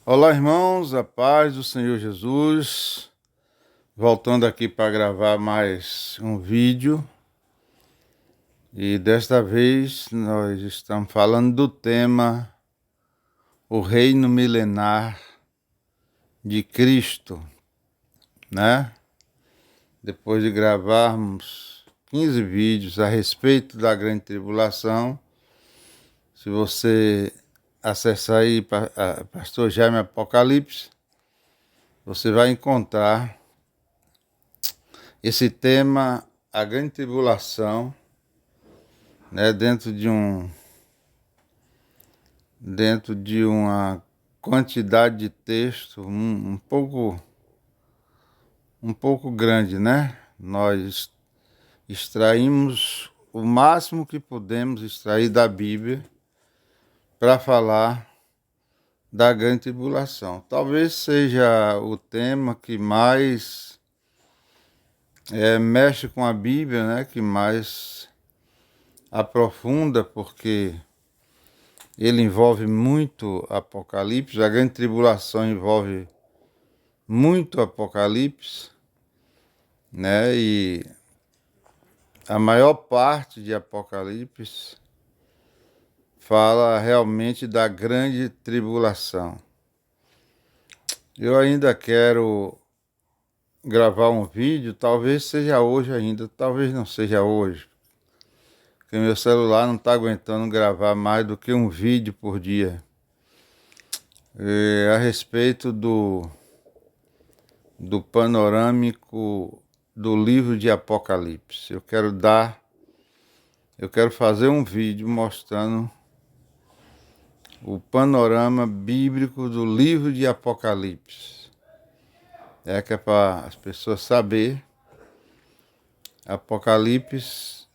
Olá, irmãos, a paz do Senhor Jesus. Voltando aqui para gravar mais um vídeo. E desta vez nós estamos falando do tema O Reino Milenar de Cristo, né? Depois de gravarmos 15 vídeos a respeito da Grande Tribulação, se você acessar aí Pastor Jaime Apocalipse, você vai encontrar esse tema, a Grande Tribulação, né, dentro de uma quantidade de texto um pouco grande, né? Nós extraímos o máximo que podemos extrair da Bíblia para falar da Grande Tribulação. Talvez seja o tema que mais mexe com a Bíblia, né? Que mais aprofunda, porque ele envolve muito Apocalipse. A Grande Tribulação envolve muito Apocalipse, né? E a maior parte de Apocalipse fala realmente da Grande Tribulação. Eu ainda quero gravar um vídeo, talvez seja hoje ainda, talvez não seja hoje, porque meu celular não está aguentando gravar mais do que um vídeo por dia. A respeito do panorâmico do livro de Apocalipse. Eu quero fazer um vídeo mostrando o panorama bíblico do livro de Apocalipse. Que é para as pessoas saberem. Apocalipse,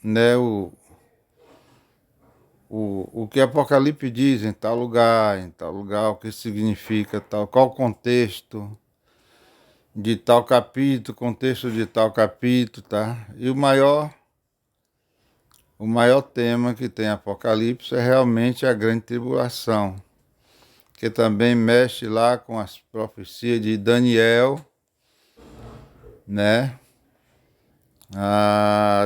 né, o que Apocalipse diz em tal lugar, o que significa tal, qual o contexto de tal capítulo, contexto de tal capítulo, tá? E o maior tema que tem Apocalipse é realmente a Grande Tribulação, que também mexe lá com as profecias de Daniel, né?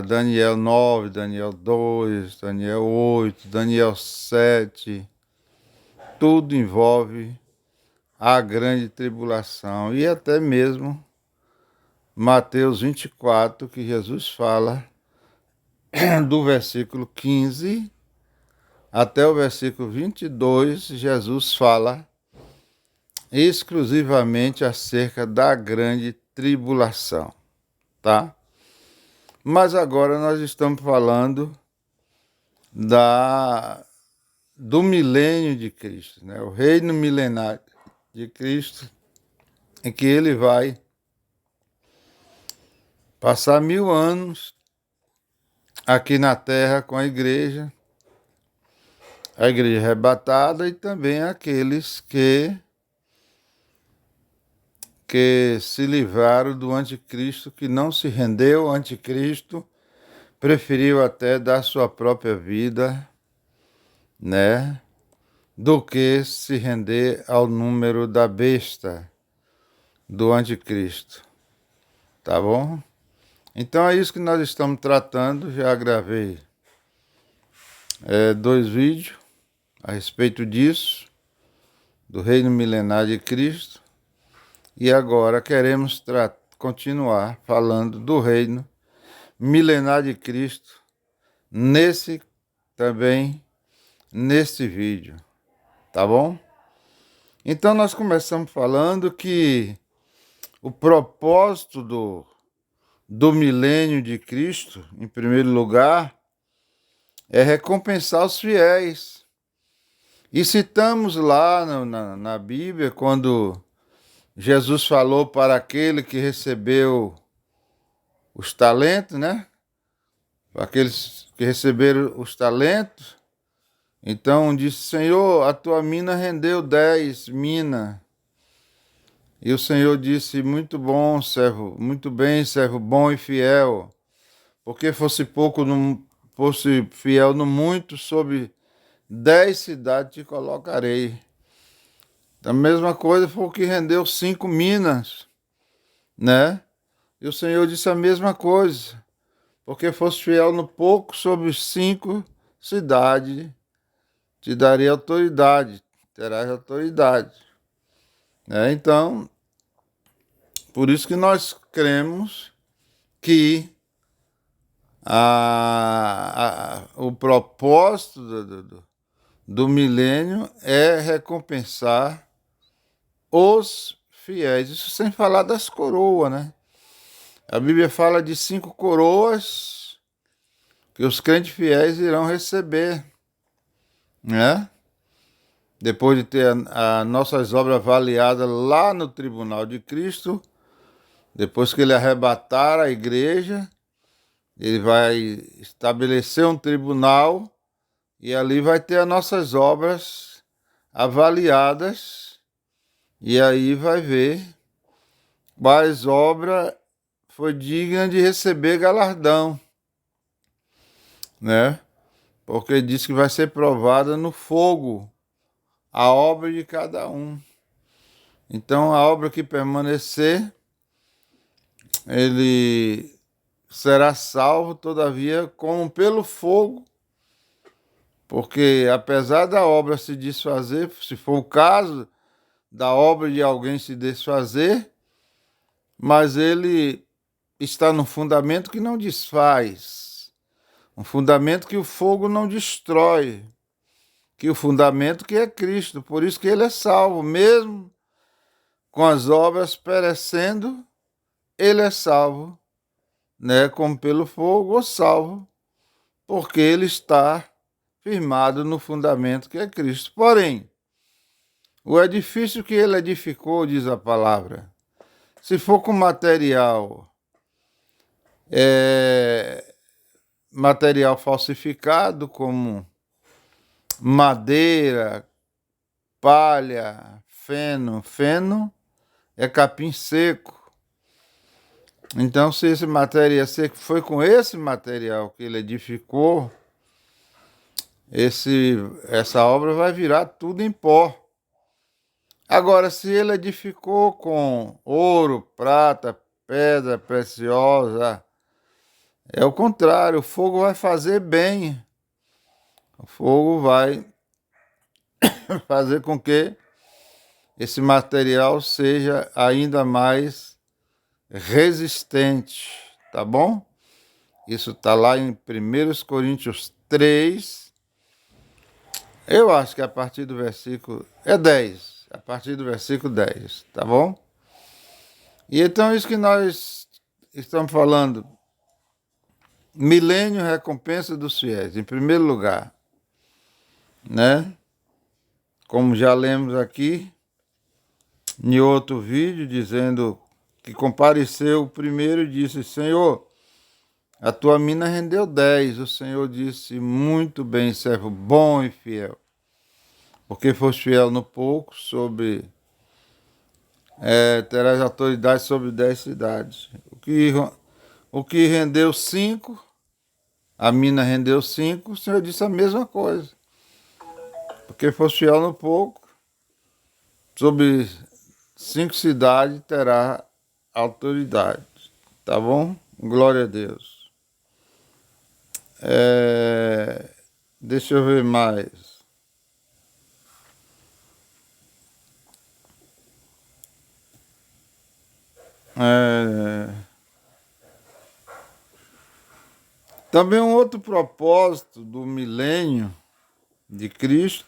Daniel 9, Daniel 2, Daniel 8, Daniel 7, tudo envolve a Grande Tribulação. E até mesmo Mateus 24, que Jesus fala do versículo 15 até o versículo 22, Jesus fala exclusivamente acerca da Grande Tribulação, tá? Mas agora nós estamos falando do milênio de Cristo, né? O reino milenar de Cristo, em que ele vai passar 1000 anos aqui na terra com a igreja arrebatada, e também aqueles que se livraram do anticristo, que não se rendeu ao anticristo, preferiu até dar sua própria vida, né, do que se render ao número da besta do anticristo, tá bom? Então é isso que nós estamos tratando. Já gravei 2 vídeos a respeito disso, do reino milenar de Cristo, e agora queremos continuar falando do reino milenar de Cristo nesse vídeo, tá bom? Então nós começamos falando que o propósito do milênio de Cristo, em primeiro lugar, é recompensar os fiéis. E citamos lá na Bíblia, quando Jesus falou para aquele que recebeu os talentos, né? Aqueles que receberam os talentos, então disse: Senhor, a tua mina rendeu 10 minas. E o Senhor disse: muito bom, servo, muito bem, servo bom e fiel. Porque fosse fiel no muito, sobre 10 cidades te colocarei. A mesma coisa foi o que rendeu 5 minas, né? E o Senhor disse a mesma coisa. Porque fosse fiel no pouco, sobre os 5 cidades, te darei autoridade, terás autoridade. Então, por isso que nós cremos que o propósito do milênio é recompensar os fiéis. Isso sem falar das coroas, né? A Bíblia fala de 5 coroas que os crentes fiéis irão receber, né? Depois de ter as nossas obras avaliadas lá no tribunal de Cristo, depois que ele arrebatar a igreja, ele vai estabelecer um tribunal e ali vai ter as nossas obras avaliadas e aí vai ver quais obras foi digna de receber galardão, né? Porque diz que vai ser provada no fogo a obra de cada um. Então, a obra que permanecer, ele será salvo, todavia, como pelo fogo, porque apesar da obra se desfazer, se for o caso da obra de alguém se desfazer, mas ele está no fundamento que não desfaz, um fundamento que o fogo não destrói, que o fundamento que é Cristo, por isso que ele é salvo, mesmo com as obras perecendo, ele é salvo, né, como pelo fogo, ou salvo, porque ele está firmado no fundamento que é Cristo. Porém, o edifício que ele edificou, diz a palavra, se for com material falsificado, como madeira, palha, feno é capim seco. Então, se esse material seco foi com esse material que ele edificou, essa obra vai virar tudo em pó. Agora, se ele edificou com ouro, prata, pedra preciosa, é o contrário, o fogo vai fazer bem. O fogo vai fazer com que esse material seja ainda mais resistente, tá bom? Isso está lá em 1 Coríntios 3. Eu acho que a partir do versículo 10. A partir do versículo 10, tá bom? E então isso que nós estamos falando. Milênio, recompensa dos fiéis, em primeiro lugar, né? Como já lemos aqui, em outro vídeo, dizendo que compareceu o primeiro e disse: Senhor, a tua mina rendeu 10. O Senhor disse: muito bem, servo bom e fiel. Porque foste fiel no pouco, terás autoridade sobre 10 cidades. O que rendeu 5, a mina rendeu 5, o Senhor disse a mesma coisa. Porque foste fiel no pouco, sobre 5 cidades terá autoridade. Tá bom? Glória a Deus. Deixa eu ver mais. Também um outro propósito do milênio de Cristo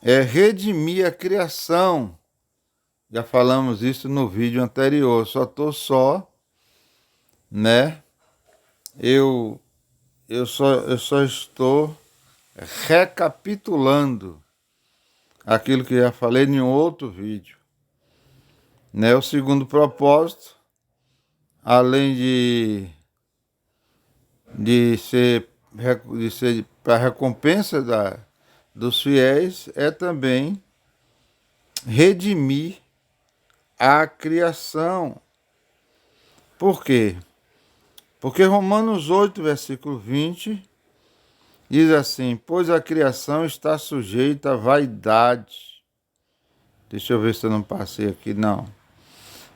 é redimir a criação. Já falamos isso no vídeo anterior. Né? Eu só estou recapitulando aquilo que já falei em outro vídeo. Né? O segundo propósito, além de ser para recompensa dos fiéis, é também redimir a criação. Por quê? Porque Romanos 8, versículo 20, diz assim: pois a criação está sujeita à vaidade. Deixa eu ver se eu não passei aqui, não.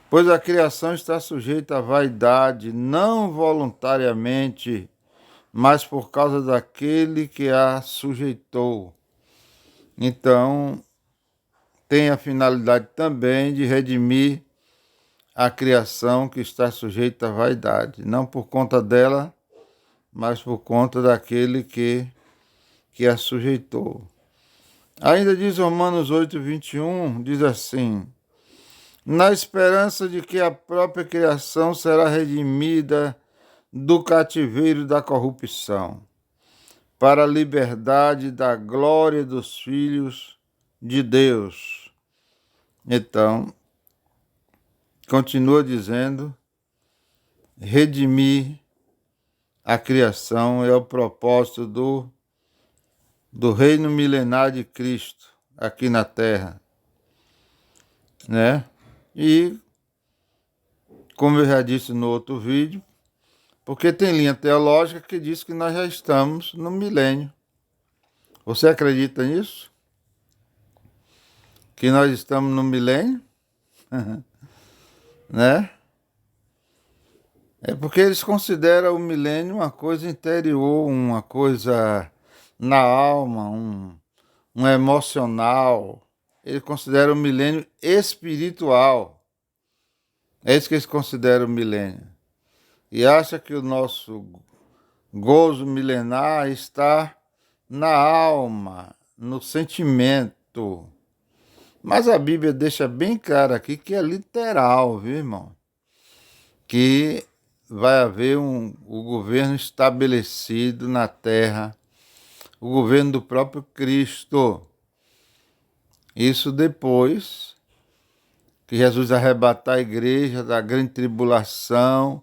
Pois a criação está sujeita à vaidade, não voluntariamente, mas por causa daquele que a sujeitou. Então, tem a finalidade também de redimir a criação que está sujeita à vaidade, não por conta dela, mas por conta daquele que a sujeitou. Ainda diz Romanos 8:21, diz assim: na esperança de que a própria criação será redimida do cativeiro da corrupção, para a liberdade da glória dos filhos de Deus. Então, continua dizendo, redimir a criação é o propósito do reino milenar de Cristo aqui na Terra, né? E, como eu já disse no outro vídeo, porque tem linha teológica que diz que nós já estamos no milênio. Você acredita nisso? Que nós estamos no milênio? Né? É porque eles consideram o milênio uma coisa interior, uma coisa na alma, um emocional. Eles consideram o milênio espiritual. É isso que eles consideram o milênio. E acha que o nosso gozo milenar está na alma, no sentimento. Mas a Bíblia deixa bem claro aqui que é literal, viu, irmão? Que vai haver o governo estabelecido na terra, o governo do próprio Cristo. Isso depois que Jesus arrebatar a igreja da grande tribulação,